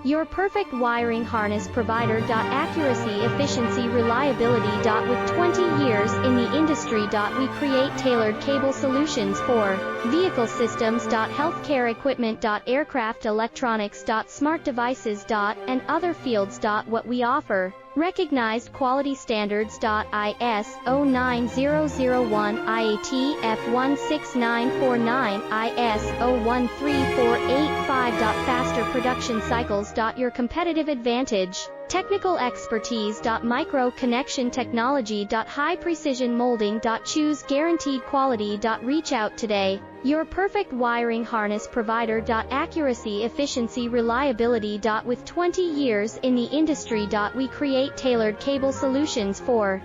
Your perfect wiring harness provider. Accuracy, efficiency, reliability. With 20 years in the industry. We create tailored cable solutions for vehicle systems. Healthcare equipment. Aircraft electronics. Smart devices. And other fields. What we offer: recognized quality standards. ISO 9001, IATF 16949, ISO 13485. Faster production cycles. Your competitive advantage: technical expertise. Micro connection technology. High precision molding. Choose guaranteed quality. Reach out today. Your perfect wiring harness provider. Accuracy, efficiency, reliability. With 20 years in the industry. We create tailored cable solutions for